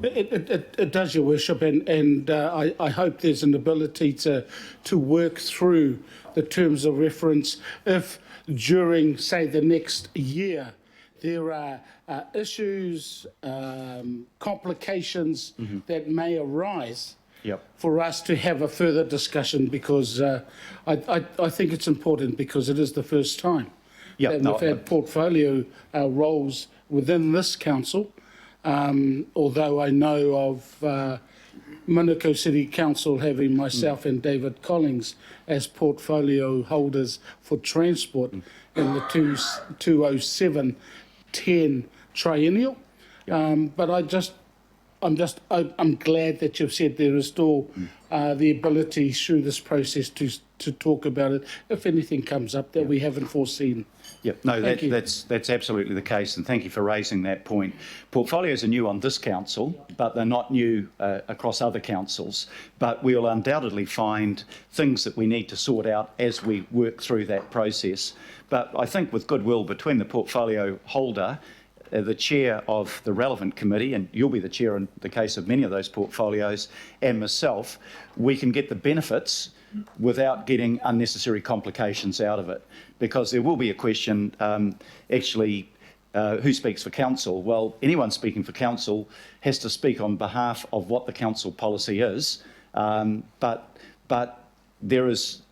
It does, Your Worship, and I hope there's an ability to work through the terms of reference if during, say, the next year there are issues, complications that may arise. Yep. For us to have a further discussion, because I think it's important, because it is the first time that we've had portfolio roles within this council, although I know of Manukau City Council having myself and David Collings as portfolio holders for transport in the 207-10 triennial. But I'm glad that you've said there is still the ability through this process to talk about it if anything comes up that we haven't foreseen. Yep, no, that's absolutely the case, and thank you for raising that point. Portfolios are new on this council, but they're not new across other councils. But we'll undoubtedly find things that we need to sort out as we work through that process. But I think with goodwill between the portfolio holder, the chair of the relevant committee, and you'll be the chair in the case of many of those portfolios, and myself, we can get the benefits without getting unnecessary complications out of it. Because there will be a question, who speaks for council? Well, anyone speaking for council has to speak on behalf of what the council policy is, but there is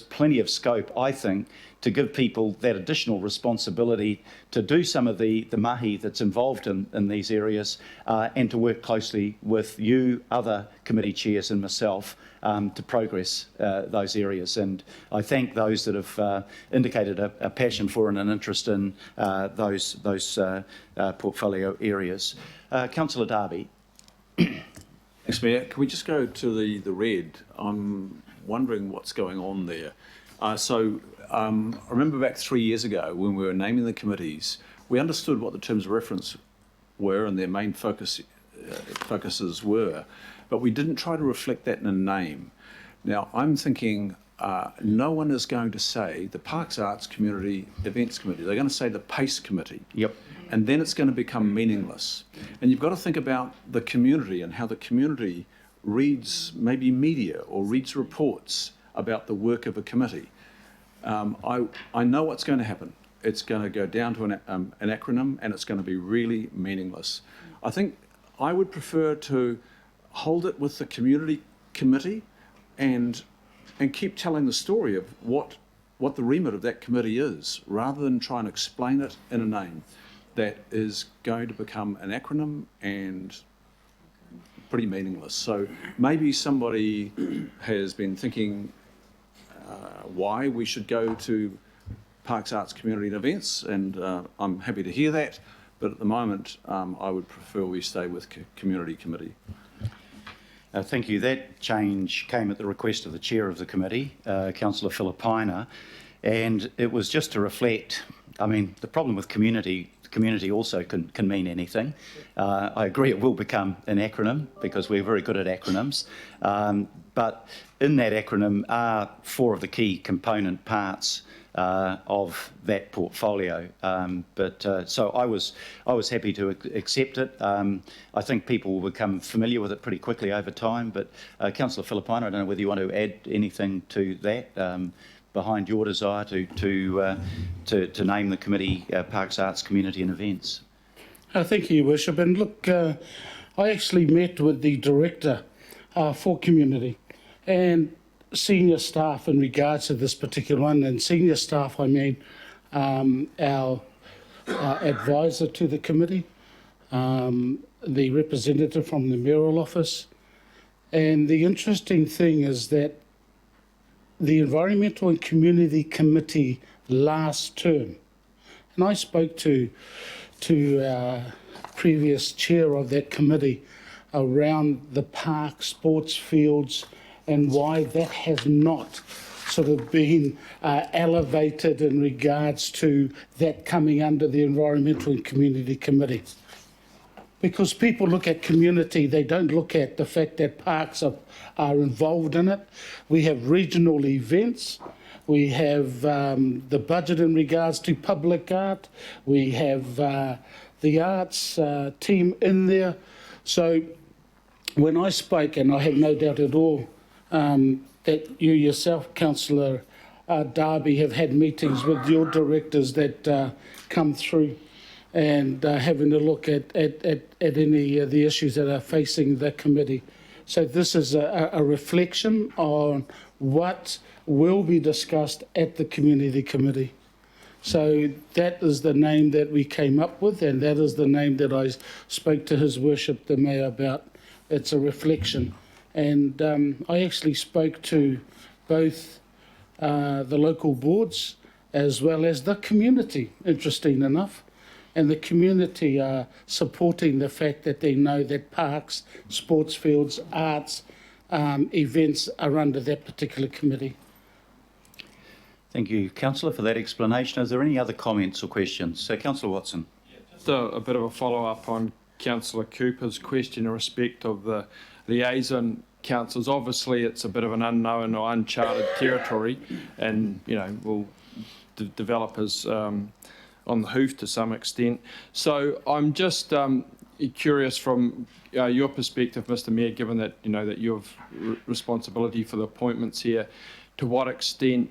plenty of scope, I think, to give people that additional responsibility to do some of the mahi that's involved in these areas, and to work closely with you, other committee chairs and myself to progress those areas. And I thank those that have indicated a passion for and an interest in those portfolio areas. Councillor Darby. Thanks, Mayor. Can we just go to the red? I'm wondering what's going on there. I remember back 3 years ago when we were naming the committees, we understood what the terms of reference were and their main focuses were, but we didn't try to reflect that in a name. Now, I'm thinking no one is going to say the Parks, Arts, Community, Events Committee. They're going to say the PACE Committee. Yep. And then it's going to become meaningless. And you've got to think about the community and how the community reads maybe media or reads reports about the work of a committee. I know what's going to happen. It's going to go down to an acronym, and it's going to be really meaningless. I think I would prefer to hold it with the community committee and keep telling the story of what the remit of that committee is, rather than try and explain it in a name that is going to become an acronym and pretty meaningless. So maybe somebody has been thinking why we should go to Parks, Arts, Community and Events, and I'm happy to hear that, but at the moment I would prefer we stay with Community Committee. Thank you. That change came at the request of the chair of the committee, Councillor Filipaina, and it was just to reflect, I mean, the problem with community also can mean anything. I agree it will become an acronym because we're very good at acronyms, but in that acronym are 4 of the key component parts of that portfolio. So I was happy to accept it. I think people will become familiar with it pretty quickly over time. But Councillor Filipaina, I don't know whether you want to add anything to that behind your desire to name the committee Parks, Arts, Community and Events. Thank you, Your Worship. And look, I actually met with the director for community and senior staff in regards to this particular one. And senior staff, I mean our advisor to the committee, the representative from the mayoral office. And the interesting thing is that the Environmental and Community Committee last term, and I spoke to our previous chair of that committee around the park, sports fields, and why that has not sort of been elevated in regards to that coming under the Environmental and Community Committee. Because people look at community, they don't look at the fact that parks are involved in it. We have regional events. We have the budget in regards to public art. We have the arts team in there. So when I spoke, and I have no doubt at all that you yourself, Councillor Darby, have had meetings with your directors that come through and having a look at any of the issues that are facing the committee. So this is a reflection on what will be discussed at the community committee. So that is the name that we came up with, and that is the name that I spoke to His Worship the Mayor about. It's a reflection. And I actually spoke to both the local boards as well as the community, interesting enough. And the community are supporting the fact that they know that parks, sports fields, arts, events are under that particular committee. Thank you, Councillor, for that explanation. Is there any other comments or questions? So, Councillor Watson. Just a bit of a follow-up on Councillor Cooper's question in respect of the liaison councils. Obviously, it's a bit of an unknown or uncharted territory, and developers on the hoof to some extent. So I'm just curious from your perspective, Mr. Mayor, given that that you have responsibility for the appointments here, to what extent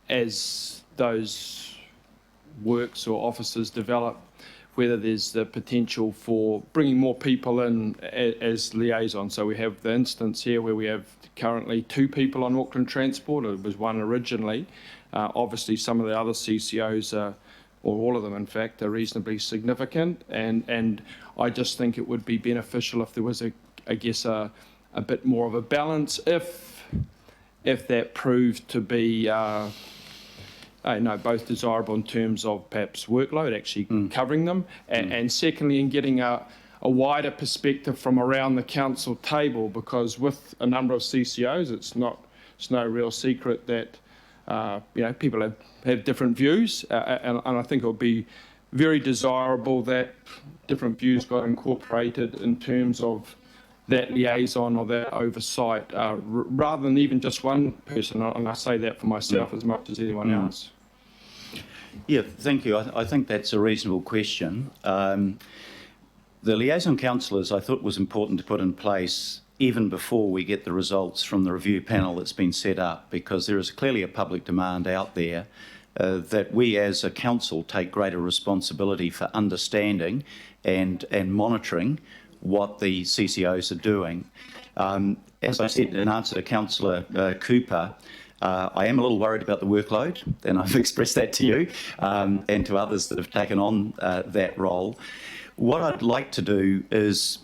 as those works or offices develop, whether there's the potential for bringing more people in as liaisons. So we have the instance here where we have currently 2 people on Auckland Transport. It was 1 originally. Obviously, some of the other CCOs, or all of them in fact, are reasonably significant. And I just think it would be beneficial if there was a bit more of a balance if that proved to be both desirable in terms of perhaps workload, actually covering them, and secondly in getting a wider perspective from around the council table, because with a number of CCOs, it's no real secret that people have different views, and I think it would be very desirable that different views got incorporated in terms of that liaison or that oversight, rather than even just one person, and I say that for myself as much as anyone else. Yeah, thank you. I think that's a reasonable question. The liaison councillors I thought was important to put in place even before we get the results from the review panel that's been set up, because there is clearly a public demand out there that we as a council take greater responsibility for understanding and monitoring what the CCOs are doing. As I said in answer to Councillor Cooper, I am a little worried about the workload, and I've expressed that to you and to others that have taken on that role. What I'd like to do is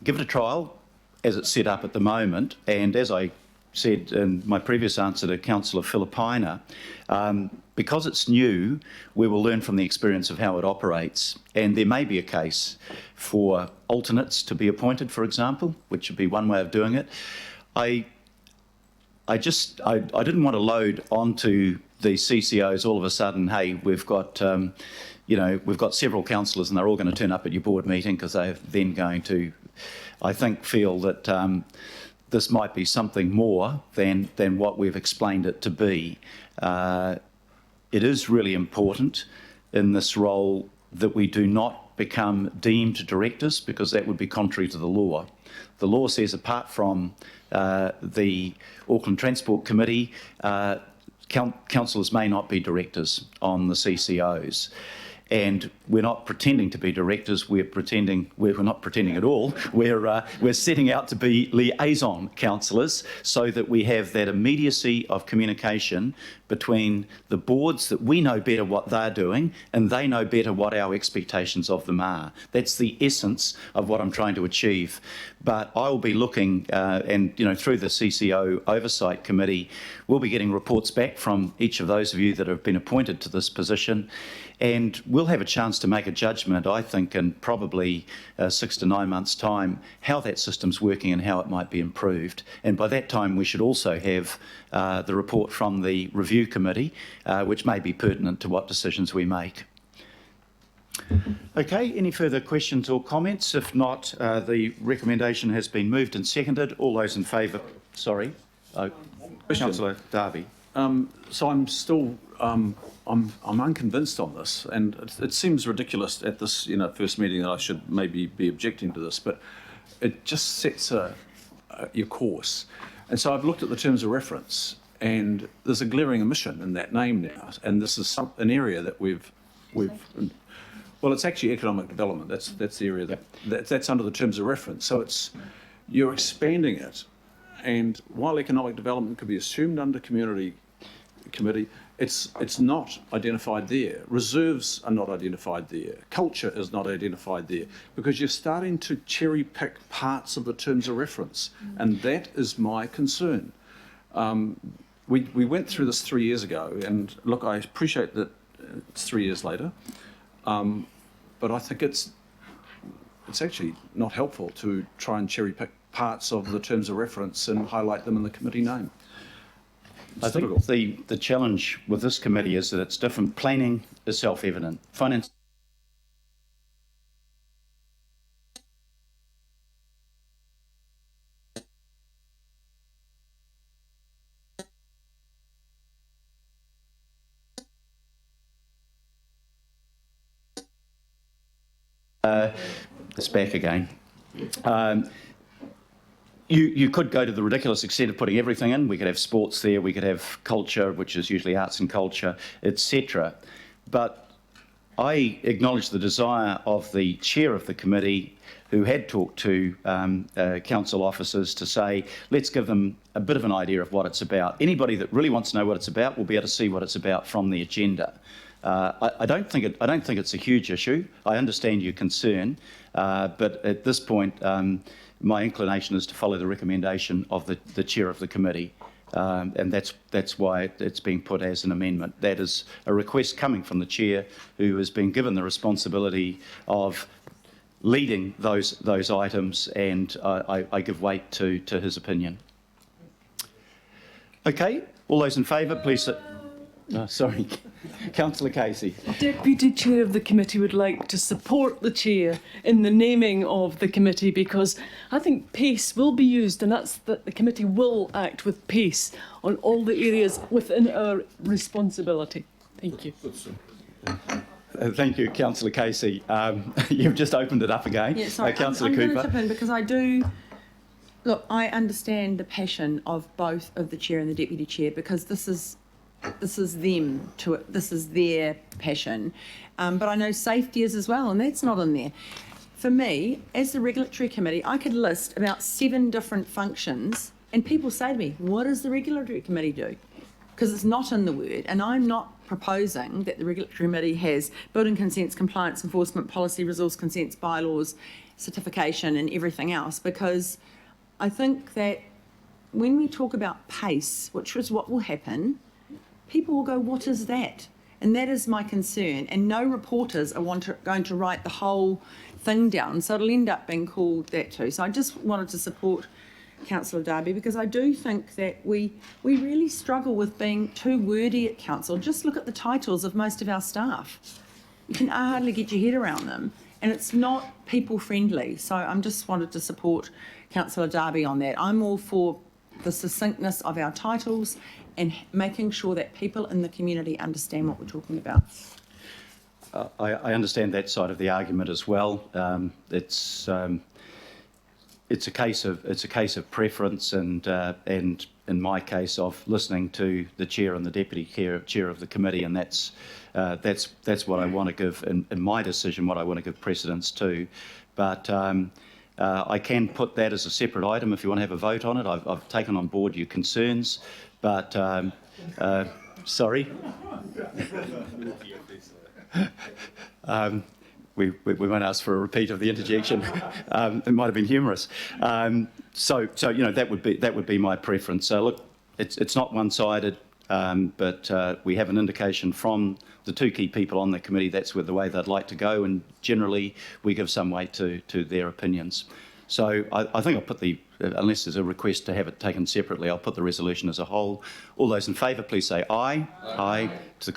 give it a trial as it's set up at the moment, and as I said in my previous answer to Councillor Filipina, because it's new, we will learn from the experience of how it operates, and there may be a case for alternates to be appointed, for example, which would be one way of doing it. I didn't want to load onto the CCOs all of a sudden, hey, we've got several councillors and they're all going to turn up at your board meeting, because they're then going to, I think, feel that this might be something more than what we've explained it to be. It is really important in this role that we do not become deemed directors, because that would be contrary to the law. The law says apart from the Auckland Transport Committee, councillors may not be directors on the CCOs. And we're not pretending to be directors. We're not pretending at all. We're setting out to be liaison councillors, so that we have that immediacy of communication between the boards, that we know better what they're doing and they know better what our expectations of them are. That's the essence of what I'm trying to achieve. But I will be looking, and through the CCO Oversight Committee, we'll be getting reports back from each of those of you that have been appointed to this position. And we'll have a chance to make a judgment, I think, in probably 6 to 9 months' time, how that system's working and how it might be improved. And by that time, we should also have the report from the review committee, which may be pertinent to what decisions we make. Okay, any further questions or comments? If not, the recommendation has been moved and seconded. All those in favour, sorry. Councillor Darby. So I'm still I'm unconvinced on this, and it seems ridiculous at this first meeting that I should maybe be objecting to this, but it just sets your course. And so I've looked at the terms of reference, and there's a glaring omission in that name now, and this is an area that we've well, it's actually economic development. That's the area that's under the terms of reference. So you're expanding it, and while economic development could be assumed under community committee, it's not identified there. Reserves are not identified there. Culture is not identified there, because you're starting to cherry pick parts of the terms of reference, and that is my concern. We went through this 3 years ago, and look, I appreciate that it's 3 years later, but I think it's actually not helpful to try and cherry pick parts of the terms of reference and highlight them in the committee name. I think the challenge with this committee is that it's different. Planning is self-evident. Finance. It's back again. You could go to the ridiculous extent of putting everything in. We could have sports there, we could have culture, which is usually arts and culture, etc. But I acknowledge the desire of the chair of the committee, who had talked to council officers, to say, let's give them a bit of an idea of what it's about. Anybody that really wants to know what it's about will be able to see what it's about from the agenda. I don't think it's a huge issue. I understand your concern, but at this point, my inclination is to follow the recommendation of the chair of the committee, and that's why it's being put as an amendment. That is a request coming from the chair, who has been given the responsibility of leading those items, and I give weight to his opinion. Okay, all those in favour, please. Sorry, Councillor Casey. Deputy Chair of the committee would like to support the Chair in the naming of the committee, because I think pace will be used, and that's that the committee will act with pace on all the areas within our responsibility. Thank you. Thank you, Councillor Casey. You've just opened it up again. Yeah, sorry, Councillor I'm Cooper. going to chip in because I do. Look, I understand the passion of both of the chair and the deputy chair, because this is them to it. This is their passion, but I know safety is as well, and that's not in there. For me, as the regulatory committee, I could list about 7 different functions, and people say to me, "What does the regulatory committee do?" Because it's not in the word, and I'm not proposing that the regulatory committee has building consents, compliance enforcement, policy, resource consents, bylaws, certification, and everything else, because I think that when we talk about pace, which is what will happen, people will go, what is that? And that is my concern. And no reporters are going to write the whole thing down, so it'll end up being called that too. So I just wanted to support Councillor Darby, because I do think that we really struggle with being too wordy at council. Just look at the titles of most of our staff. You can hardly get your head around them, and it's not people friendly. So I'm just wanted to support Councillor Darby on that. I'm all for the succinctness of our titles and making sure that people in the community understand what we're talking about. I understand that side of the argument as well. It's a case of preference, and in my case of listening to the chair and the deputy chair of the committee, and that's what I want to give in my decision, what I want to give precedence to. But I can put that as a separate item if you want to have a vote on it. I've taken on board your concerns, but sorry. We won't ask for a repeat of the interjection. It might have been humorous. So that would be my preference. So look, it's not one-sided, but we have an indication from the 2 key people on the committee that's the way they'd like to go, and generally we give some weight to their opinions. So I think I'll put unless there's a request to have it taken separately, I'll put the resolution as a whole. All those in favour, please say aye. Aye. To the